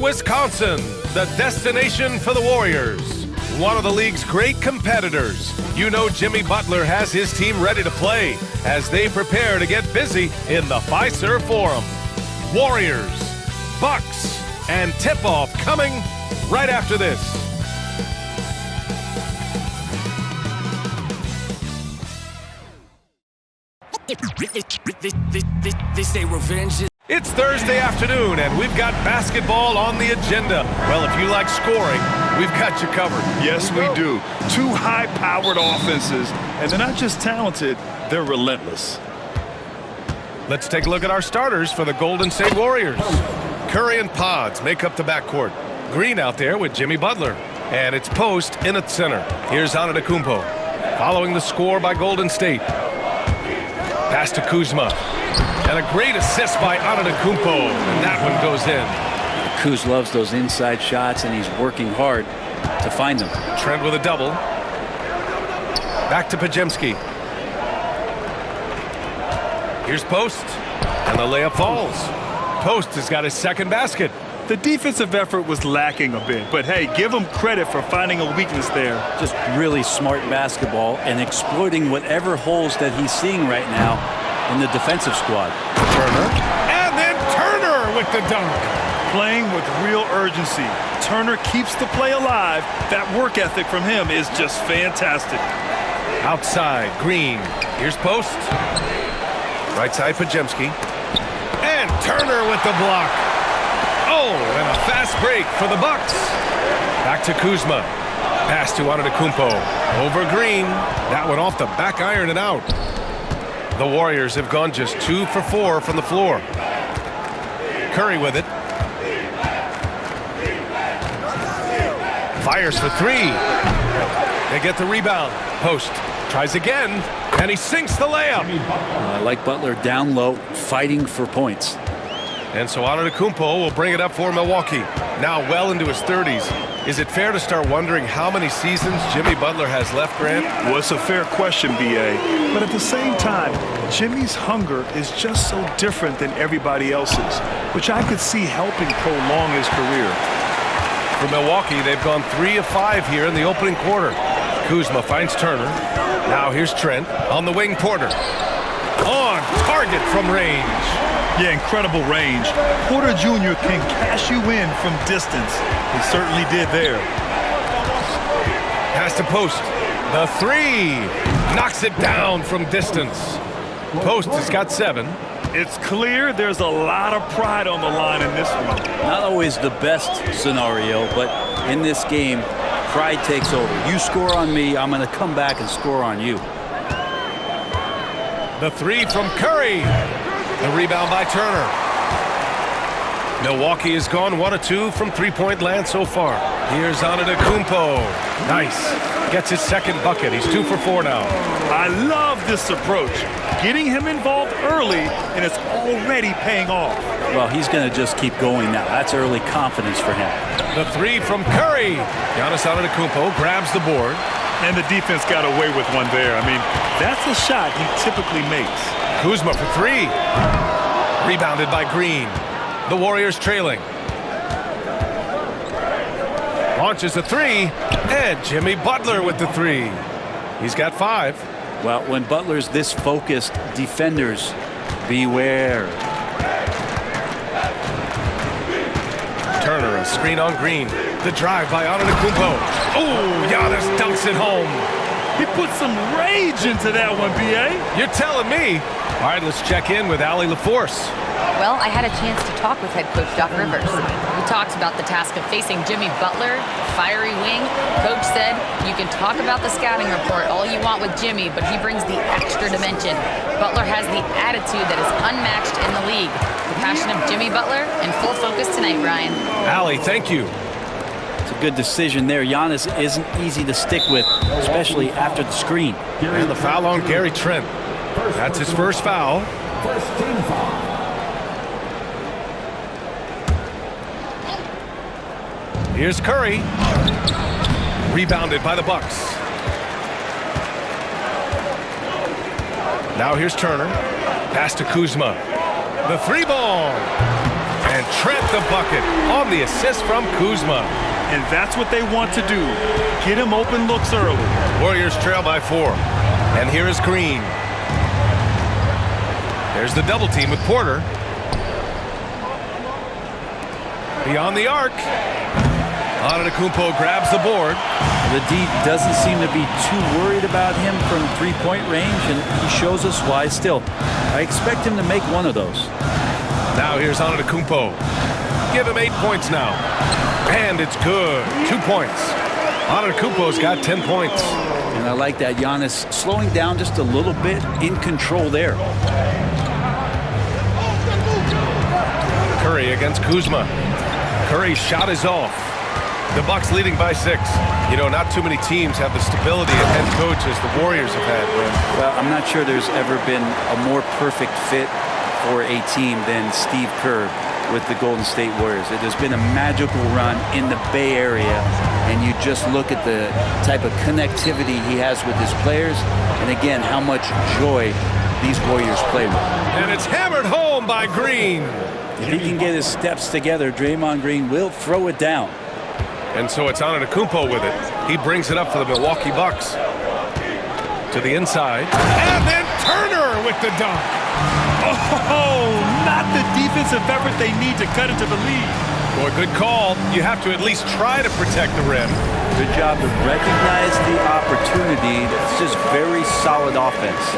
Wisconsin, the destination for the Warriors. One of the league's great competitors. You know Jimmy Butler has his team ready to play as they prepare to get busy in the Fiserv Forum. Warriors, Bucks, and tip-off coming right after this. They say revenge is... It's Thursday afternoon, and we've got basketball on the agenda. Well, if you like scoring, we've got you covered. Yes, we do. Two high-powered offenses, and they're not just talented, they're relentless. Let's take a look at our starters for the Golden State Warriors. Curry and Pods make up the backcourt. Green out there with Jimmy Butler. And it's Post in at center. Here's Antetokounmpo. Following the score by Golden State. Pass to Kuzma. And a great assist by Antetokounmpo. And that one goes in. Kuz loves those inside shots, and he's working hard to find them. Trent with a double. Back to Podziemski. Here's Post. And the layup falls. Post has got his second basket. The defensive effort was lacking a bit, but hey, give him credit for finding a weakness there. Just really smart basketball and exploiting whatever holes that he's seeing right now in the defensive squad. Turner. And then Turner with the dunk. Playing with real urgency. Turner keeps the play alive. That work ethic from him is just fantastic. Outside, Green. Here's Post. Right side, Podziemski. And Turner with the block. Oh, and a fast break for the Bucks. Back to Kuzma. Pass to Antetokounmpo. Over Green. That one off the back iron and out. The Warriors have gone just 2 for 4 from the floor. Curry with it. Fires for 3. They get the rebound. Post tries again, and he sinks the layup. I like Butler down low, fighting for points. And so Antetokounmpo will bring it up for Milwaukee. Now well into his 30s. Is it fair to start wondering how many seasons Jimmy Butler has left, Grant? Well, it's a fair question, B.A. But at the same time, Jimmy's hunger is just so different than everybody else's, which I could see helping prolong his career. For Milwaukee, they've gone 3 of 5 here in the opening quarter. Kuzma finds Turner. Now here's Trent on the wing. Porter. On target from range. Yeah, incredible range. Porter Jr. can cash you in from distance. He certainly did there. Pass to Post. The 3. Knocks it down from distance. Post has got 7. It's clear there's a lot of pride on the line in this one. Not always the best scenario, but in this game, pride takes over. You score on me, I'm going to come back and score on you. The 3 from Curry. The rebound by Turner. Milwaukee has gone 1 of 2 from three-point land so far. Here's Antetokounmpo. Nice. Gets his second bucket. He's 2 for 4 now. I love this approach. Getting him involved early, and it's already paying off. Well, he's going to just keep going now. That's early confidence for him. The 3 from Curry. Giannis Antetokounmpo grabs the board. And the defense got away with one there. I mean, that's a shot he typically makes. Kuzma for 3. Rebounded by Green. The Warriors trailing. Launches a 3. And Jimmy Butler with the 3. He's got 5. Well, when Butler's this focused, defenders, beware. Turner, a screen on Green. The drive by Antetokounmpo. Oh, Giannis dunks it home. He put some rage into that one, B.A. You're telling me. All right, let's check in with Allie LaForce. Well, I had a chance to talk with head coach Doc Rivers. We talked about the task of facing Jimmy Butler, fiery wing. Coach said, you can talk about the scouting report all you want with Jimmy, but he brings the extra dimension. Butler has the attitude that is unmatched in the league. The passion of Jimmy Butler in full focus tonight, Ryan. Allie, thank you. It's a good decision there. Giannis isn't easy to stick with, especially after the screen. And the foul on Gary Trent. That's his first foul. First team foul. Here's Curry. Rebounded by the Bucks. Now here's Turner. Pass to Kuzma. The 3 ball. And And Trent the bucket on the assist from Kuzma. And that's what they want to do. Get him open looks early. Warriors trail by 4. And here is Green. There's the double team with Porter. Beyond the arc. Antetokounmpo grabs the board. The D doesn't seem to be too worried about him from three-point range, and he shows us why still. I expect him to make one of those. Now here's Antetokounmpo. Give him 8 points now. And it's good. 2 points. Antetokounmpo's got 10 points. And I like that Giannis slowing down just a little bit, in control there. Curry against Kuzma. Curry's shot is off. The Bucks leading by 6. You know, not too many teams have the stability and head coach as the Warriors have had. Well, I'm not sure there's ever been a more perfect fit for a team than Steve Kerr with the Golden State Warriors. It has been a magical run in the Bay Area, and you just look at the type of connectivity he has with his players, and again, how much joy these Warriors play with. And it's hammered home by Green. If he can get his steps together, Draymond Green will throw it down. And so it's Antetokounmpo with it. He brings it up for the Milwaukee Bucks. To the inside. And then Turner with the dunk. Oh, not the defensive effort they need to cut into the lead. Boy, good call. You have to at least try to protect the rim. Good job to recognize the opportunity. It's just very solid offense.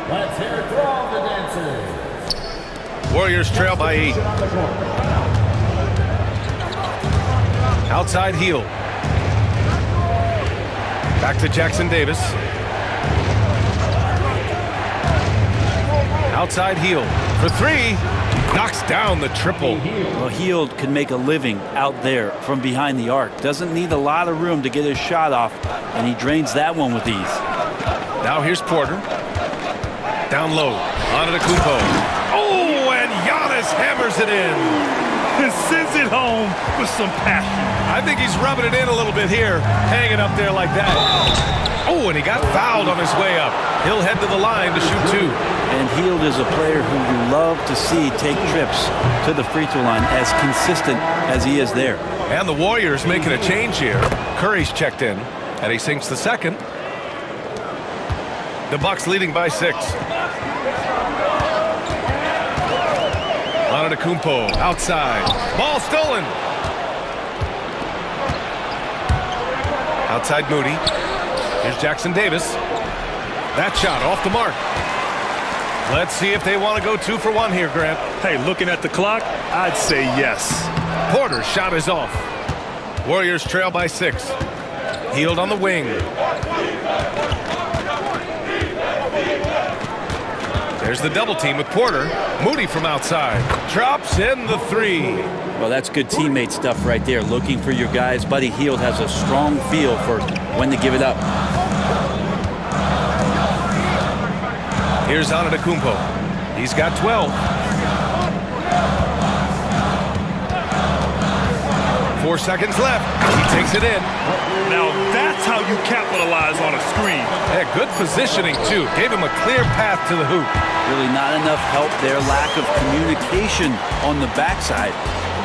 Let's hear it for all the dancers. Warriors trail by 8. Outside heel. Back to Jackson Davis. Outside heel for 3. Knocks down the triple. Well, Hield can make a living out there from behind the arc. Doesn't need a lot of room to get his shot off, and he drains that one with ease. Now here's Porter. Down low. Antetokounmpo. Oh, and Giannis hammers it in. And sends it home with some passion. I think he's rubbing it in a little bit here, hanging up there like that. Oh, and he got fouled on his way up. He'll head to the line to shoot 2. And Hield is a player who you love to see take trips to the free throw line, as consistent as he is there. And the Warriors making a change here. Curry's checked in, and he sinks the second. The Bucks leading by 6. Antetokounmpo outside. Ball stolen. Outside Moody. Here's Jackson Davis. That shot off the mark. Let's see if they want to go 2 for 1 here, Grant. Hey, looking at the clock, I'd say yes. Porter's shot is off. Warriors trail by 6. Hield on the wing. There's the double team with Porter. Moody from outside. Drops in the 3. Well, that's good teammate stuff right there. Looking for your guys. Buddy Hield has a strong feel for when to give it up. Here's Antetokounmpo. He's got 12. 4 seconds left. He takes it in. Now that's how you capitalize on a screen. Yeah, good positioning, too. Gave him a clear path to the hoop. Really not enough help there. Lack of communication on the backside.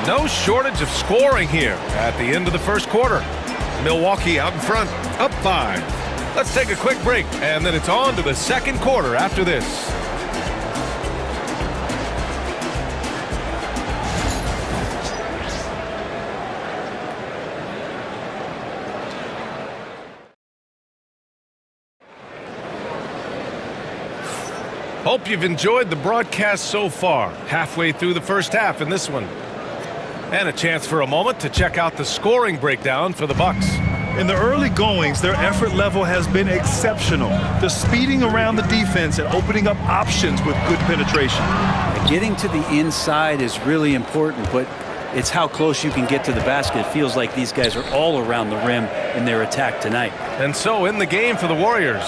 No shortage of scoring here at the end of the first quarter. Milwaukee out in front, up 5. Let's take a quick break, and then it's on to the second quarter after this. Hope you've enjoyed the broadcast so far. Halfway through the first half in this one. And a chance for a moment to check out the scoring breakdown for the Bucks. In the early goings, their effort level has been exceptional. The speeding around the defense and opening up options with good penetration. Getting to the inside is really important, but it's how close you can get to the basket. It feels like these guys are all around the rim in their attack tonight. And so in the game for the Warriors,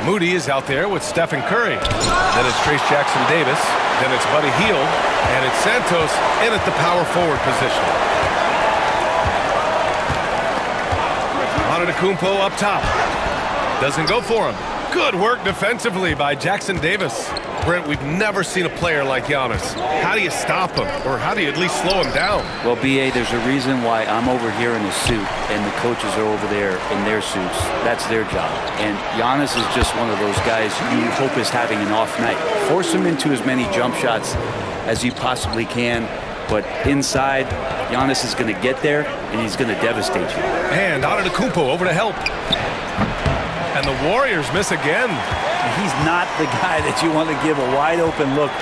Moody is out there with Stephen Curry. Then it's Trace Jackson Davis. Then it's Buddy Hield. And it's Santos in at the power forward position. Antetokounmpo up top. Doesn't go for him. Good work defensively by Jackson Davis. Brent, we've never seen a player like Giannis. How do you stop him? Or how do you at least slow him down? Well, BA, there's a reason why I'm over here in a suit and the coaches are over there in their suits. That's their job. And Giannis is just one of those guys you hope is having an off night. Force him into as many jump shots as you possibly can. But inside, Giannis is going to get there and he's going to devastate you. And Antetokounmpo over to help. And the Warriors miss again. He's not the guy that you want to give a wide open look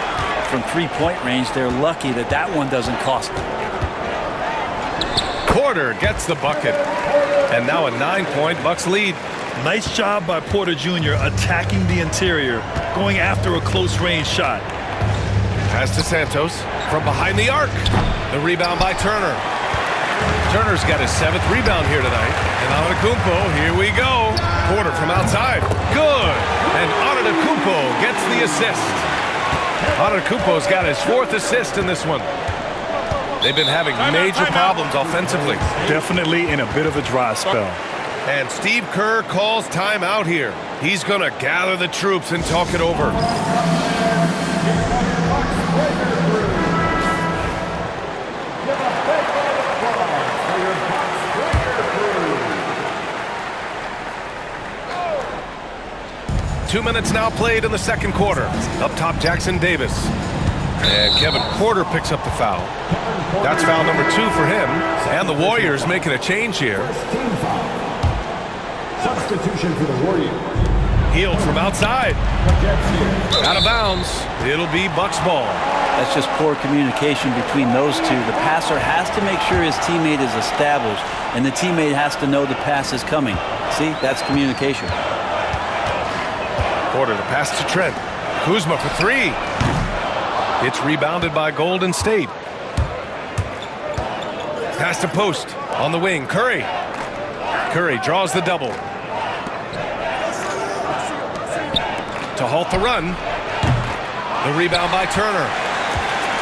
from three-point range. They're lucky that that one doesn't cost them. Porter gets the bucket. And now a 9-point Bucks lead. Nice job by Porter Jr. attacking the interior, going after a close-range shot. Pass to Santos from behind the arc. The rebound by Turner. Turner's got his 7th rebound here tonight. And Antetokounmpo, here we go. Porter from outside. Good. And Antetokounmpo gets the assist. Antetokounmpo's got his 4th assist in this one. They've been having major problems offensively. Definitely in a bit of a dry spell. And Steve Kerr calls timeout here. He's going to gather the troops and talk it over. 2 minutes now played in the second quarter. Up top, Jackson Davis. And Kevin Porter picks up the foul. That's foul number 2 for him. And the Warriors making a change here. Substitution for the Warriors. Healed from outside. Out of bounds. It'll be Bucks ball. That's just poor communication between those two. The passer has to make sure his teammate is established, and the teammate has to know the pass is coming. See, that's communication. Porter, the pass to Trent. Kuzma for 3. It's rebounded by Golden State. Pass to post on the wing. Curry. Curry draws the double. To halt the run. The rebound by Turner.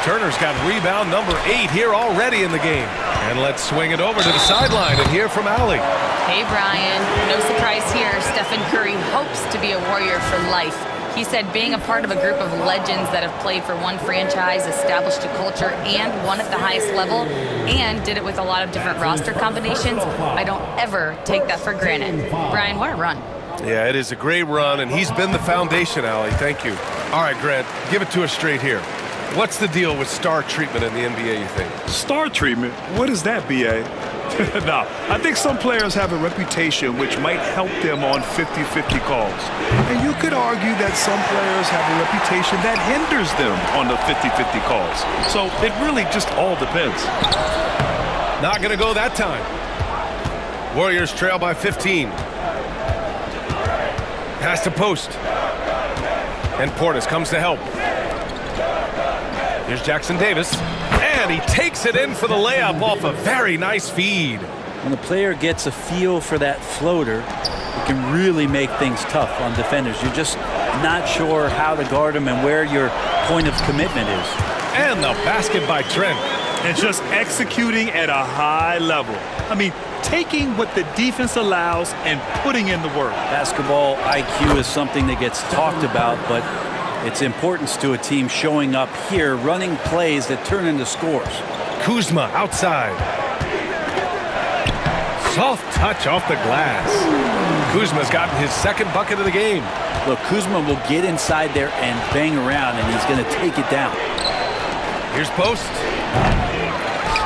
Turner's got rebound number 8 here already in the game. And let's swing it over to the sideline and hear from Allie. Hey, Brian. No surprise here. Stephen Curry hopes to be a Warrior for life. He said being a part of a group of legends that have played for one franchise, established a culture, and won at the highest level, and did it with a lot of different roster combinations, I don't ever take that for granted. Brian, what a run. Yeah, it is a great run, and he's been the foundation, Allie. Thank you. All right, Grant, give it to us straight here. What's the deal with star treatment in the NBA, you think? Star treatment? What is that, B.A.? Now, I think some players have a reputation which might help them on 50-50 calls. And you could argue that some players have a reputation that hinders them on the 50-50 calls. So it really just all depends. Not going to go that time. Warriors trail by 15. Pass to post. And Portis comes to help. Here's Jackson Davis. And he takes it in for the layup off a very nice feed. When the player gets a feel for that floater, it can really make things tough on defenders. You're just not sure how to guard them and where your point of commitment is. And the basket by Trent. And just executing at a high level. I mean, taking what the defense allows and putting in the work. Basketball IQ is something that gets talked about, but its importance to a team showing up here, running plays that turn into scores. Kuzma outside. Soft touch off the glass. Kuzma's gotten his 2nd bucket of the game. Look, Kuzma will get inside there and bang around, and he's going to take it down. Here's post.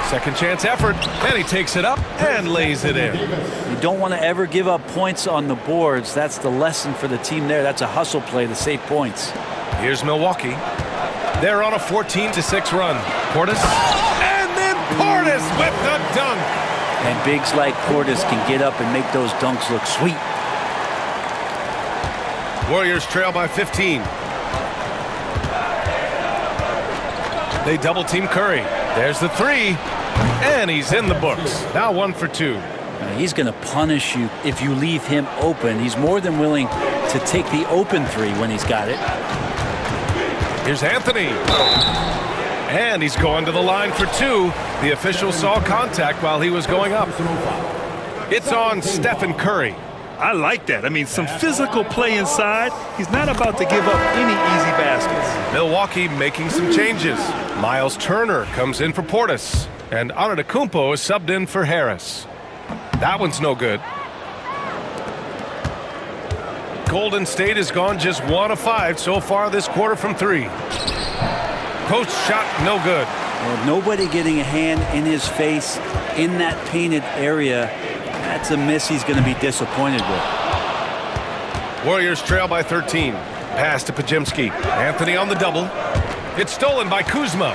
Second chance effort, and he takes it up and lays it in. You don't want to ever give up points on the boards. That's the lesson for the team there. That's a hustle play to save points. Here's Milwaukee. They're on a 14-6 run. Portis. And then Portis with the dunk. And bigs like Portis can get up and make those dunks look sweet. Warriors trail by 15. They double team Curry. There's the 3. And he's in the books. Now 1 for 2. He's going to punish you if you leave him open. He's more than willing to take the open 3 when he's got it. Here's Anthony. And he's going to the line for 2. The official saw contact while he was going up. It's on Stephen Curry. I like that. I mean, some physical play inside. He's not about to give up any easy baskets. Milwaukee making some changes. Miles Turner comes in for Portis, and Antetokounmpo is subbed in for Harris. That one's no good. Golden State has gone just 1 of 5 so far this quarter from 3. Post shot, no good. Well, nobody getting a hand in his face in that painted area. That's a miss he's going to be disappointed with. Warriors trail by 13. Pass to Podziemski. Anthony on the double. It's stolen by Kuzma.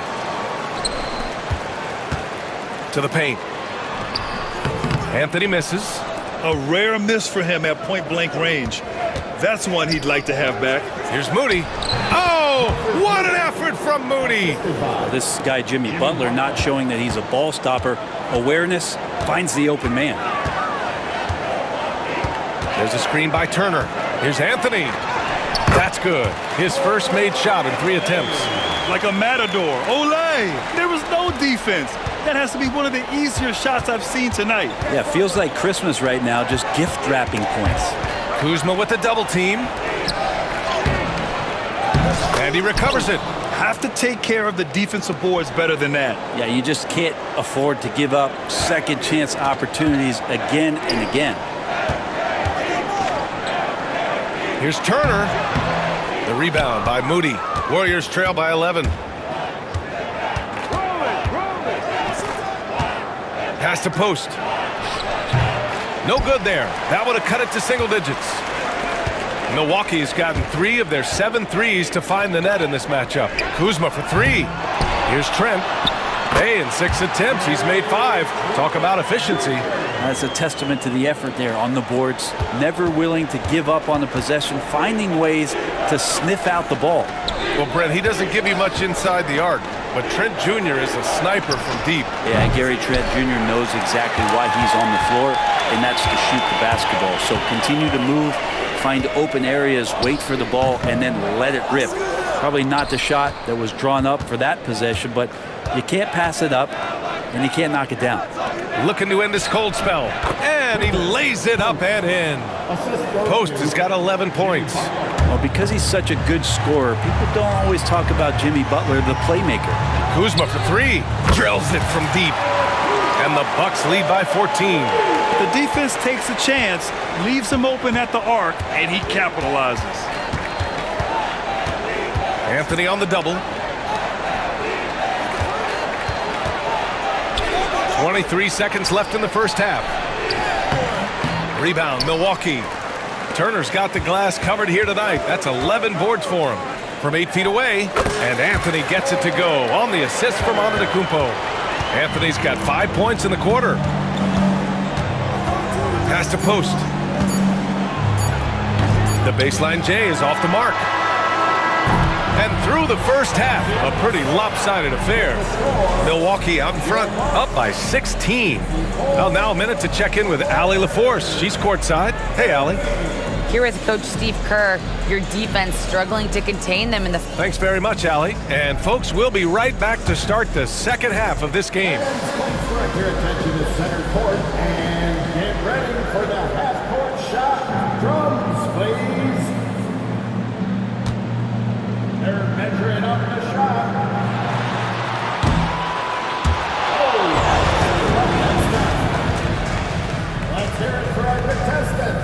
To the paint. Anthony misses. A rare miss for him at point-blank range. That's one he'd like to have back. Here's Moody. Oh, what an effort from Moody. This guy, Jimmy Butler, not showing that he's a ball stopper. Awareness, finds the open man. There's a screen by Turner. Here's Anthony. That's good. His first made shot in 3 attempts. Like a matador. Olay! There was no defense. That has to be one of the easier shots I've seen tonight. Yeah, feels like Christmas right now, just gift wrapping points. Kuzma with the double team. And he recovers it. Have to take care of the defensive boards better than that. Yeah, you just can't afford to give up second chance opportunities again and again. Here's Turner. The rebound by Moody. Warriors trail by 11. Pass to Post. No good there. That would have cut it to single digits. Milwaukee's gotten 3 of their 7 threes to find the net in this matchup. Kuzma for 3. Here's Trent. Hey, in 6 attempts, he's made 5. Talk about efficiency. That's a testament to the effort there on the boards. Never willing to give up on the possession, finding ways to sniff out the ball. Well, Brent, he doesn't give you much inside the arc, but Trent Jr. is a sniper from deep. Yeah, Gary Trent Jr. knows exactly why he's on the floor, and that's to shoot the basketball. So continue to move, find open areas, wait for the ball, and then let it rip. Probably not the shot that was drawn up for that possession, but you can't pass it up, and you can't knock it down. Looking to end this cold spell, and he lays it up and in. Post has got 11 points. Well, because he's such a good scorer, people don't always talk about Jimmy Butler, the playmaker. Kuzma for 3, drills it from deep, and the Bucks lead by 14. The defense takes a chance, leaves him open at the arc, and he capitalizes. Anthony on the double. 23 seconds left in the first half. Rebound, Milwaukee. Turner's got the glass covered here tonight. That's 11 boards for him. From 8 feet away, and Anthony gets it to go on the assist from Antetokounmpo. Anthony's got 5 points in the quarter. Pass to Post. The baseline J is off the mark. And through the first half, a pretty lopsided affair. Milwaukee out in front, up by 16. Well, now a minute to check in with Allie LaForce. She's courtside. Hey, Allie. Here with Coach Steve Kerr, your defense struggling to contain them in the... Thanks very much, Allie. And folks, we'll be right back to start the second half of this game. Direct your attention to center court and get ready for the half-court shot. Drums, please. They're measuring up the shot. Let's hear it for our contestant.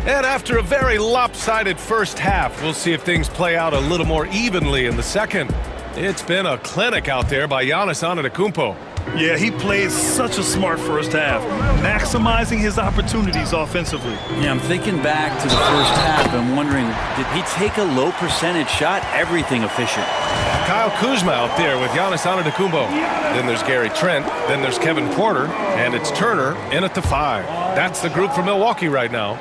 And after a very lopsided first half, we'll see if things play out a little more evenly in the second. It's been a clinic out there by Giannis Antetokounmpo. Yeah, he played such a smart first half, maximizing his opportunities offensively. Yeah, I'm thinking back to the first half and wondering, did he take a low percentage shot? Everything efficient. Kyle Kuzma out there with Giannis Antetokounmpo. Then there's Gary Trent. Then there's Kevin Porter. And it's Turner in at the 5. That's the group for Milwaukee right now.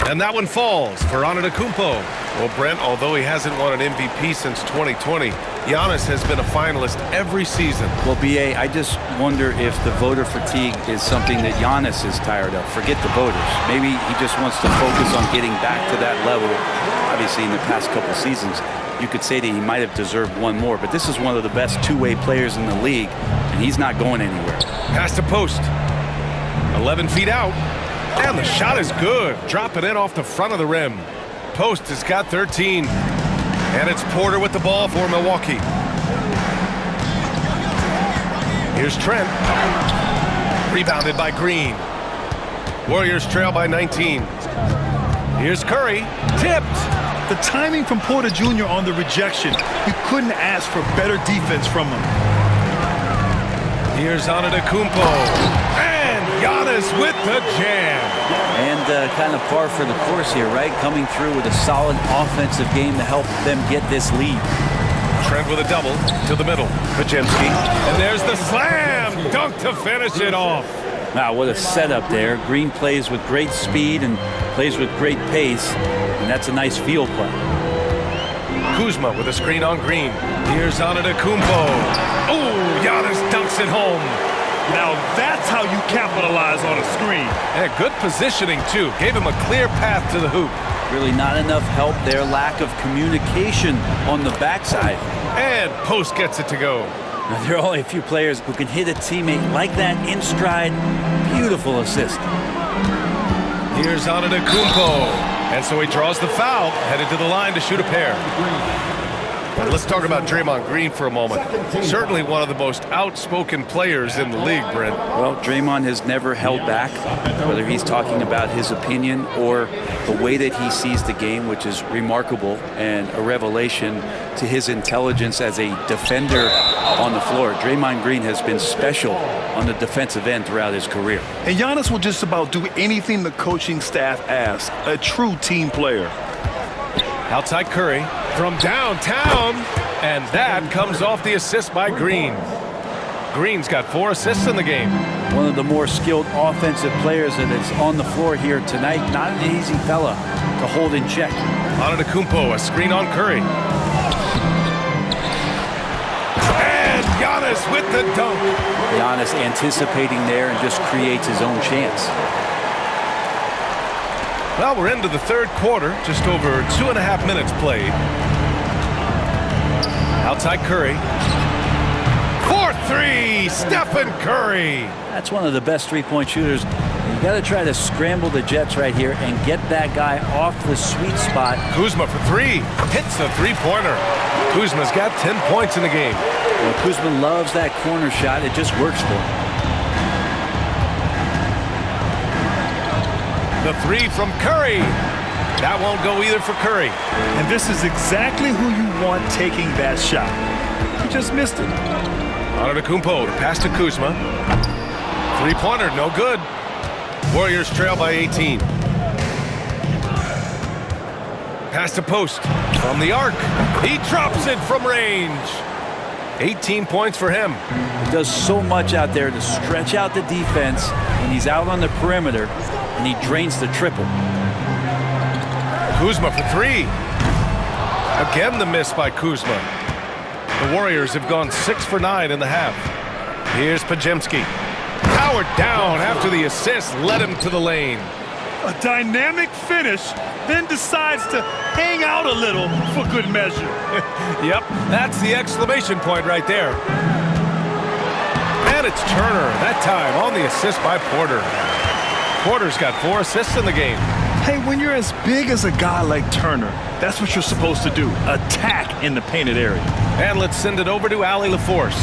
And that one falls for Antetokounmpo. Well, Brent, although he hasn't won an MVP since 2020, Giannis has been a finalist every season. Well, B.A., I just wonder if the voter fatigue is something that Giannis is tired of. Forget the voters. Maybe he just wants to focus on getting back to that level. Obviously, in the past couple seasons, you could say that he might have deserved one more, but this is one of the best two-way players in the league, and he's not going anywhere. Pass to post. 11 feet out. And the shot is good. Dropping in off the front of the rim. Post has got 13. And it's Porter with the ball for Milwaukee. Here's Trent. Rebounded by Green. Warriors trail by 19. Here's Curry. Tipped. The timing from Porter Jr. on the rejection, you couldn't ask for better defense from him. Here's Antetokounmpo. Giannis with the jam. And kind of par for the course here, right? Coming through with a solid offensive game to help them get this lead. Trent with a double to the middle. Podziemski. And there's the slam dunk to finish it off. Wow, what a setup there. Green plays with great speed and plays with great pace. And that's a nice field play. Kuzma with a screen on Green. Here's Antetokounmpo. Oh, Giannis dunks it home. Now that's how you capitalize on a screen. And good positioning, too. Gave him a clear path to the hoop. Really not enough help there. Lack of communication on the backside. And Post gets it to go. Now, there are only a few players who can hit a teammate like that in stride. Beautiful assist. Here's Antetokounmpo. And so he draws the foul, headed to the line to shoot a pair. And let's talk about Draymond Green for a moment. Certainly one of the most outspoken players in the league, Brent. Well, Draymond has never held back, whether he's talking about his opinion or the way that he sees the game, which is remarkable and a revelation to his intelligence as a defender on the floor. Draymond Green has been special on the defensive end throughout his career. And Giannis will just about do anything the coaching staff asks. A true team player. Outside Curry from downtown, and that comes off the assist by Green. Green's got 4 assists in the game. One of the more skilled offensive players that is on the floor here tonight. Not an easy fella to hold in check. Antetokounmpo, a screen on Curry. And Giannis with the dunk. Giannis anticipating there and just creates his own chance. Well, we're into the third quarter, just over 2.5 minutes played. Outside Curry. 4-3, Stephen Curry. That's one of the best three-point shooters. You got to try to scramble the Jets right here and get that guy off the sweet spot. Kuzma for 3, hits the three-pointer. Kuzma's got 10 points in the game. Well, Kuzma loves that corner shot. It just works for him. The 3 from Curry. That won't go either for Curry. And this is exactly who you want taking that shot. He just missed it. Antetokounmpo to pass to Kuzma. Three-pointer, no good. Warriors trail by 18. Pass to Post from the arc. He drops it from range. 18 points for him. He does so much out there to stretch out the defense when he's out on the perimeter, and he drains the triple. Kuzma for 3. Again the miss by Kuzma. The Warriors have gone 6 for 9 in the half. Here's Podziemski. Powered down after the assist led him to the lane. A dynamic finish, then decides to hang out a little for good measure. Yep, that's the exclamation point right there. And it's Turner, that time on the assist by Porter. Porter's got 4 assists in the game. Hey, when you're as big as a guy like Turner, that's what you're supposed to do. Attack in the painted area. And let's send it over to Allie LaForce.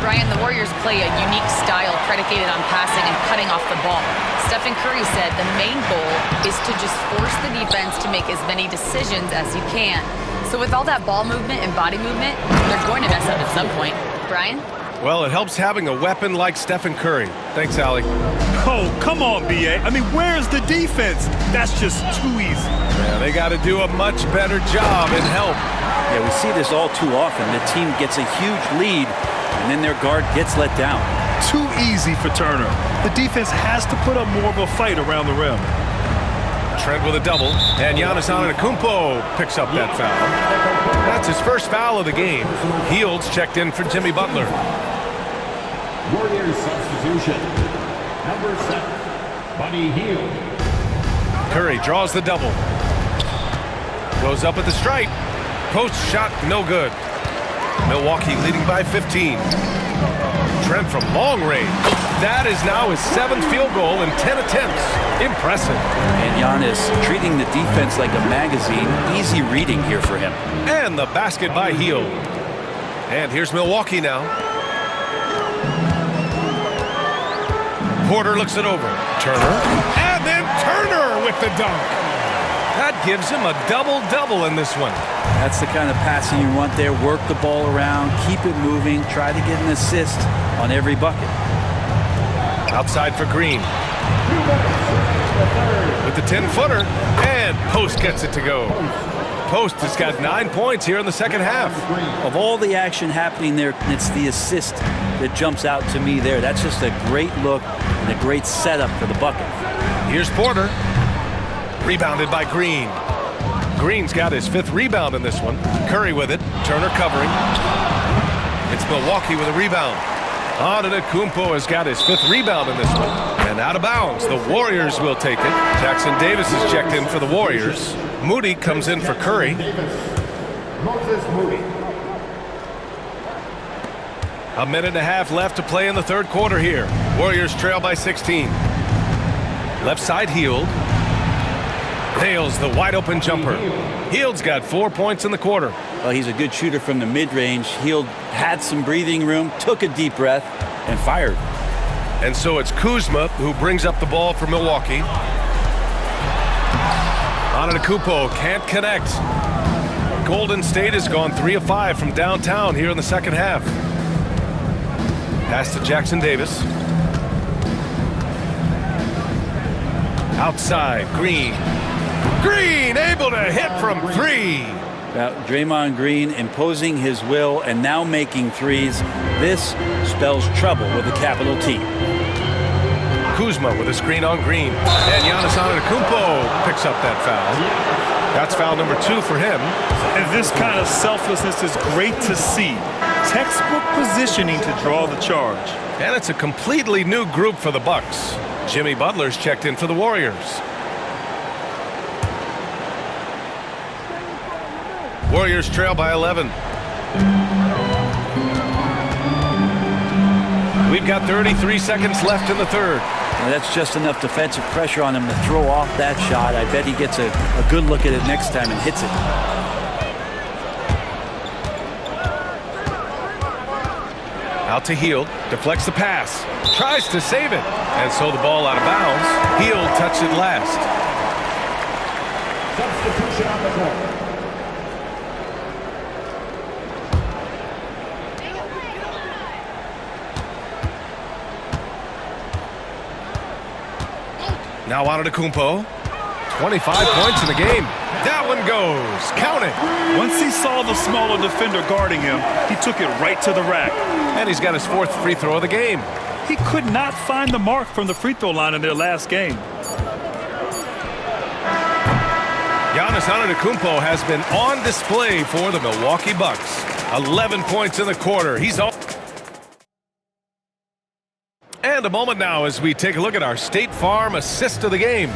Brian, the Warriors play a unique style predicated on passing and cutting off the ball. Stephen Curry said the main goal is to just force the defense to make as many decisions as you can. So with all that ball movement and body movement, they're going to mess up at some point. Brian? Well, it helps having a weapon like Stephen Curry. Thanks, Allie. Oh, come on, B.A. I mean, where's the defense? That's just too easy. Yeah, they got to do a much better job in help. Yeah, we see this all too often. The team gets a huge lead, and then their guard gets let down. Too easy for Turner. The defense has to put up more of a fight around the rim. Trent with a double, and Giannis Antetokounmpo picks up that foul. That's his first foul of the game. Hields checked in for Jimmy Butler. Warriors substitution. Number 7, Buddy Hield. Curry draws the double. Goes up at the stripe. Post shot, no good. Milwaukee leading by 15. Trent from long range. That is now his 7th field goal in 10 attempts. Impressive. And Giannis treating the defense like a magazine. Easy reading here for him. And the basket by Hield. And here's Milwaukee now. Porter looks it over. Turner. And then Turner with the dunk. That gives him a double-double in this one. That's the kind of passing you want there. Work the ball around, keep it moving, try to get an assist on every bucket. Outside for Green. With the 10-footer. And Post gets it to go. Post has got 9 points here in the second half. Of all the action happening there, it's the assist that jumps out to me there. That's just a great look and a great setup for the bucket. Here's Porter. Rebounded by Green. Green's got his 5th rebound in this one. Curry with it. Turner covering. It's Milwaukee with a rebound. Antetokounmpo has got his 5th rebound in this one. And out of bounds. The Warriors will take it. Jackson Davis is checked in for the Warriors. Moody comes in for Curry. Moses Moody. A minute and a half left to play in the third quarter here. Warriors trail by 16. Left side Hield. Nails the wide open jumper. Hield's got 4 points in the quarter. Well, he's a good shooter from the mid-range. Hield had some breathing room, took a deep breath, and fired. And so it's Kuzma who brings up the ball for Milwaukee. Antetokounmpo can't connect. Golden State has gone 3 of 5 from downtown here in the second half. Pass to Jackson Davis. Outside, Green. Green able to hit from 3. Now, Draymond Green imposing his will and now making threes. This spells trouble with a capital T. Kuzma with a screen on Green. And Giannis Antetokounmpo picks up that foul. That's foul number 2 for him. And this kind of selflessness is great to see. Textbook positioning to draw the charge. And it's a completely new group for the Bucks. Jimmy Butler's checked in for the Warriors. Warriors trail by 11. We've got 33 seconds left in the third. Now, that's just enough defensive pressure on him to throw off that shot. I bet he gets a good look at it next time and hits it. Out to Hield, deflects the pass, tries to save it, and so the ball out of bounds. Hield touched it last. Substitution on the court. Now Antetokounmpo, 25 points in the game. That one goes. Count it. Once he saw the smaller defender guarding him, he took it right to the rack. And he's got his 4th free throw of the game. He could not find the mark from the free throw line in their last game. Giannis Antetokounmpo has been on display for the Milwaukee Bucks. 11 points in the quarter. He's on. And a moment now as we take a look at our State Farm assist of the game.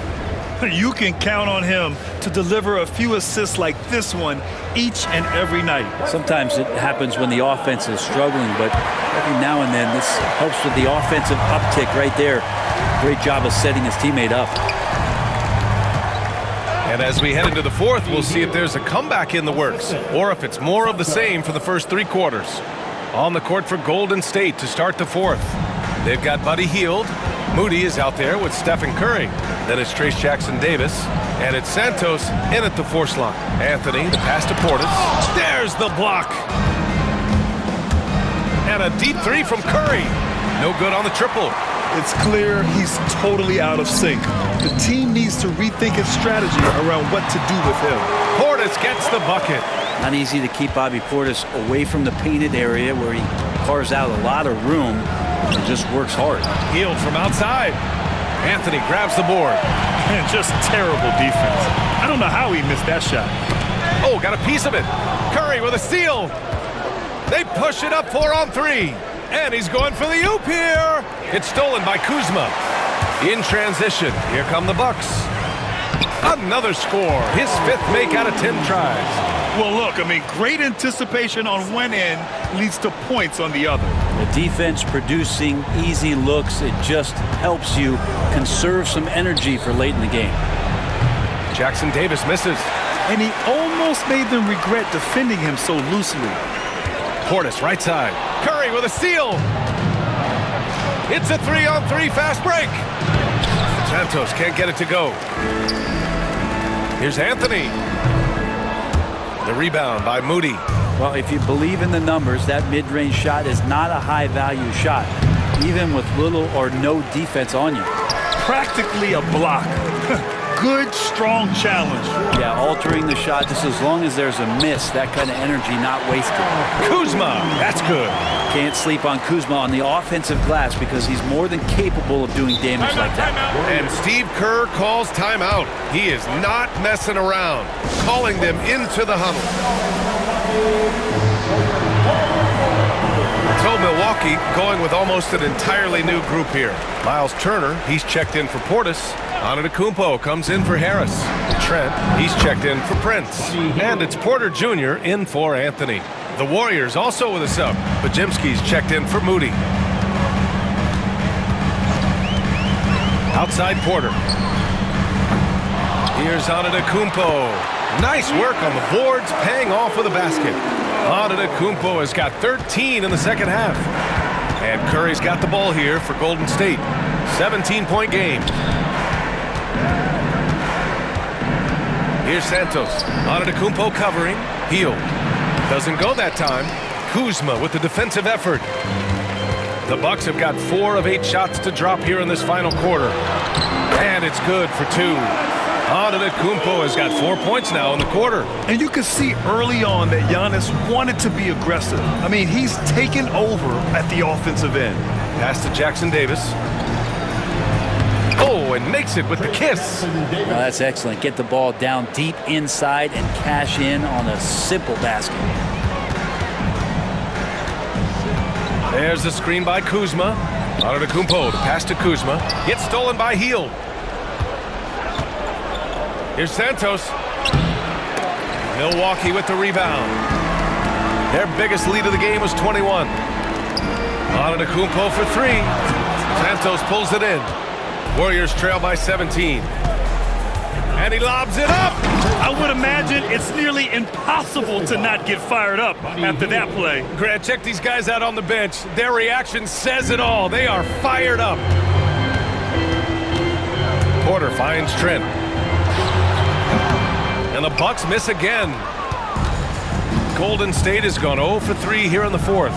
You can count on him to deliver a few assists like this one each and every night. Sometimes it happens when the offense is struggling, but every now and then this helps with the offensive uptick right there. Great job of setting his teammate up. And as we head into the fourth, we'll see if there's a comeback in the works or if it's more of the same for the first 3 quarters. On the court for Golden State to start the fourth. They've got Buddy Hield. Moody is out there with Stephen Curry. Then it's Trace Jackson Davis. And it's Santos in at the force line. Anthony, the pass to Portis. There's the block. And a deep 3 from Curry. No good on the triple. It's clear he's totally out of sync. The team needs to rethink its strategy around what to do with him. Portis gets the bucket. Not easy to keep Bobby Portis away from the painted area where he carves out a lot of room and just works hard. Hield from outside. Anthony grabs the board. And just terrible defense. I don't know how he missed that shot. Oh, got a piece of it. Curry with a steal. They push it up 4 on 3. And he's going for the oop here. It's stolen by Kuzma. In transition, here come the Bucks. Another score. His 5th make out of 10 tries. Well, look, I mean, great anticipation on one end leads to points on the other. The defense producing easy looks. It just helps you conserve some energy for late in the game. Jackson Davis misses. And he almost made them regret defending him so loosely. Portis right side. Curry with a steal. It's a 3 on 3 fast break. Santos can't get it to go. Here's Anthony. The rebound by Moody. Well, if you believe in the numbers, that mid-range shot is not a high-value shot, even with little or no defense on you. Practically a block. Good, strong challenge. Yeah, altering the shot just as long as there's a miss, that kind of energy not wasted. Kuzma, that's good. Can't sleep on Kuzma on the offensive glass because he's more than capable of doing damage like that. And Steve Kerr calls timeout. He is not messing around, calling them into the huddle. So Milwaukee going with almost an entirely new group here. Miles Turner, he's checked in for Portis. Antetokounmpo comes in for Harris. Trent, he's checked in for Prince. And it's Porter Jr. in for Anthony. The Warriors also with a sub. Podziemski's checked in for Moody. Outside Porter. Here's Antetokounmpo. Nice work on the boards, paying off with a basket. Antetokounmpo has got 13 in the second half. And Curry's got the ball here for Golden State. 17-point game. Here's Santos. Antetokounmpo covering. Hield. Doesn't go that time. Kuzma with the defensive effort. The Bucks have got 4 of 8 shots to drop here in this final quarter. And it's good for 2. Antetokounmpo has got 4 points now in the quarter. And you can see early on that Giannis wanted to be aggressive. I mean, he's taken over at the offensive end. Pass to Jackson Davis. Oh, and makes it with the kiss. Well, that's excellent. Get the ball down deep inside and cash in on a simple basket. There's the screen by Kuzma. Antetokounmpo to pass to Kuzma. Gets stolen by Hield. Here's Santos. Milwaukee with the rebound. Their biggest lead of the game was 21. Antetokounmpo for 3. Santos pulls it in. Warriors trail by 17. And he lobs it up. I would imagine it's nearly impossible to not get fired up after that play. Grant, check these guys out on the bench. Their reaction says it all. They are fired up. Porter finds Trent. And the Bucks miss again. Golden State has gone 0 for 3 here in the 4th.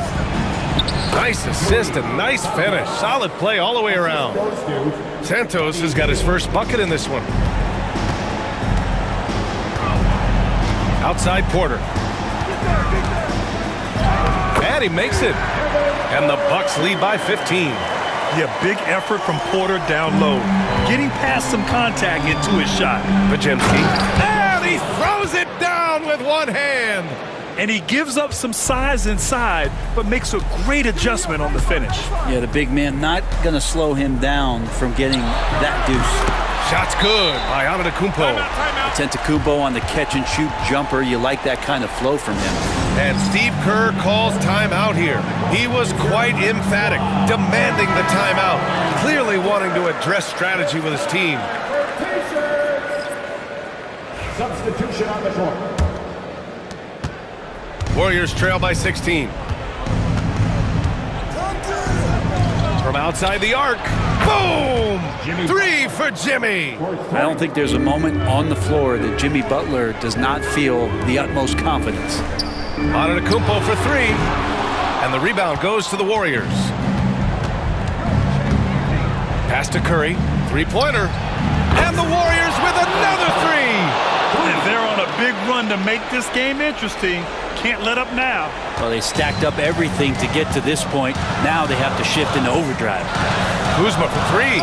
Nice assist and nice finish. Solid play all the way around. Santos has got his first bucket in this one. Outside Porter. And he makes it. And the Bucks lead by 15. Yeah, big effort from Porter down low. Getting past some contact into his shot. Podziemski. And he throws it down with one hand. And he gives up some size inside, but makes a great adjustment on the finish. Yeah, the big man not going to slow him down from getting that deuce. Shot's good by Antetokounmpo. Antetokounmpo on the catch-and-shoot jumper. You like that kind of flow from him. And Steve Kerr calls timeout here. He was quite emphatic, demanding the timeout, clearly wanting to address strategy with his team. Substitution on the court. Warriors trail by 16. From outside the arc. Boom! 3 for Jimmy. I don't think there's a moment on the floor that Jimmy Butler does not feel the utmost confidence. Antetokounmpo for 3. And the rebound goes to the Warriors. Pass to Curry. 3-pointer. And the Warriors with another 3. And they're on a big run to make this game interesting. Can't let up now. Well, they stacked up everything to get to this point. Now they have to shift into overdrive. Kuzma for 3.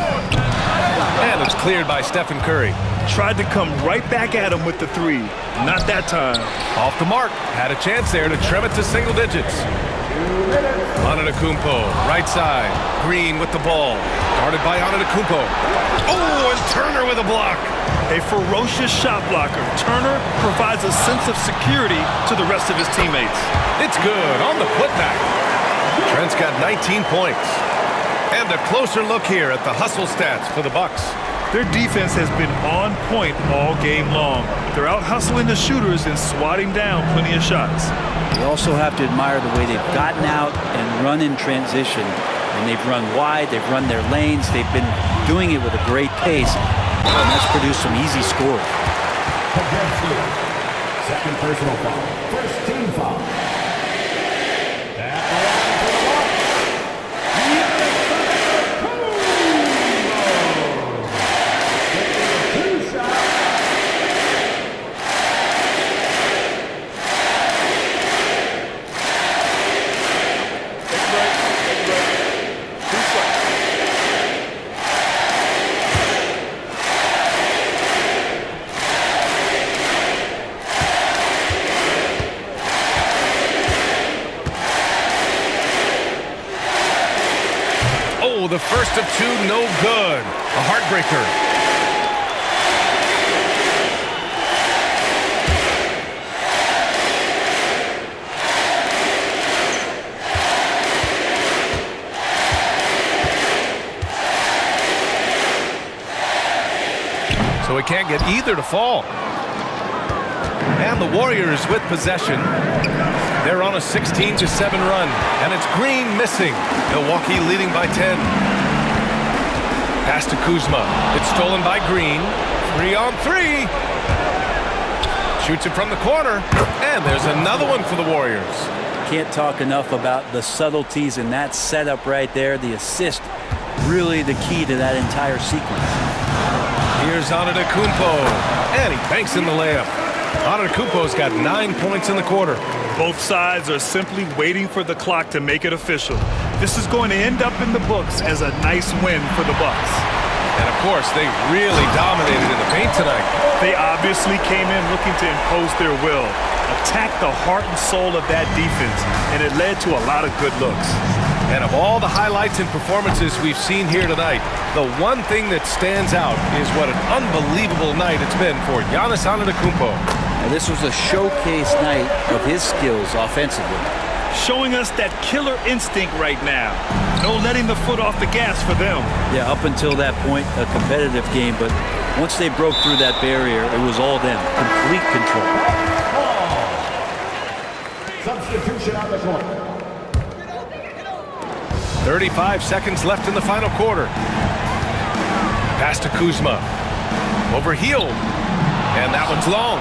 And it's cleared by Stephen Curry. Tried to come right back at him with the three. Not that time. Off the mark. Had a chance there to trim it to single digits. Antetokounmpo, right side. Green with the ball. Guarded by Antetokounmpo. Oh, and Turner with a block. A ferocious shot blocker. Turner provides a sense of security to the rest of his teammates. It's good on the putback. Trent's got 19 points. And a closer look here at the hustle stats for the Bucks. Their defense has been on point all game long. They're out hustling the shooters and swatting down plenty of shots. You also have to admire the way they've gotten out and run in transition. And they've run wide, they've run their lanes, they've been doing it with a great pace. And that's produced some easy scores. Second personal foul. First team foul. The first of two, no good. A heartbreaker. So he can't get either to fall. And the Warriors with possession. They're on a 16-7 run, and it's Green missing. Milwaukee leading by 10. Pass to Kuzma. It's stolen by Green. 3-on-3. Shoots it from the corner, and there's another one for the Warriors. Can't talk enough about the subtleties in that setup right there. The assist, really the key to that entire sequence. Here's Antetokounmpo, and he banks in the layup. Antetokounmpo's got 9 points in the quarter. Both sides are simply waiting for the clock to make it official. This is going to end up in the books as a nice win for the Bucks. And of course, they really dominated in the paint tonight. They obviously came in looking to impose their will, attack the heart and soul of that defense, and it led to a lot of good looks. And of all the highlights and performances we've seen here tonight, the one thing that stands out is what an unbelievable night it's been for Giannis Antetokounmpo. Now, this was a showcase night of his skills offensively. Showing us that killer instinct right now. No letting the foot off the gas for them. Yeah, up until that point, a competitive game, but once they broke through that barrier, it was all them. Complete control. Substitution on the court. 35 seconds left in the final quarter. Pass to Kuzma. Overhealed. And that one's long.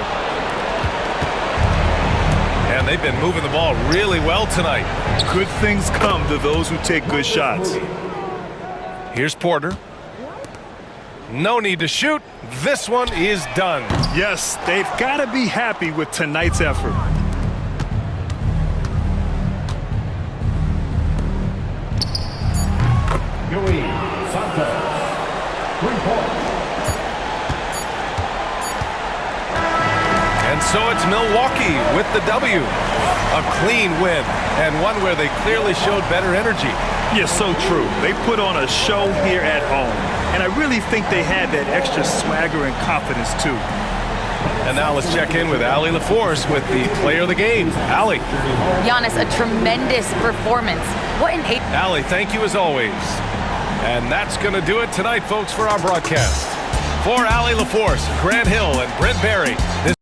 And they've been moving the ball really well tonight. Good things come to those who take good shots. Here's Porter. No need to shoot. This one is done. Yes, they've got to be happy with tonight's effort. Yui Santos. 3 points. And so it's Milwaukee with the W. A clean win, and one where they clearly showed better energy. Yeah, so true. They put on a show here at home, and I really think they had that extra swagger and confidence too. And now let's check in with Allie LaForce with the player of the game. Allie. Giannis, a tremendous performance. What an eight. Allie, thank you as always. And that's going to do it tonight, folks, for our broadcast. For Allie LaForce, Grant Hill, and Brent Barry, this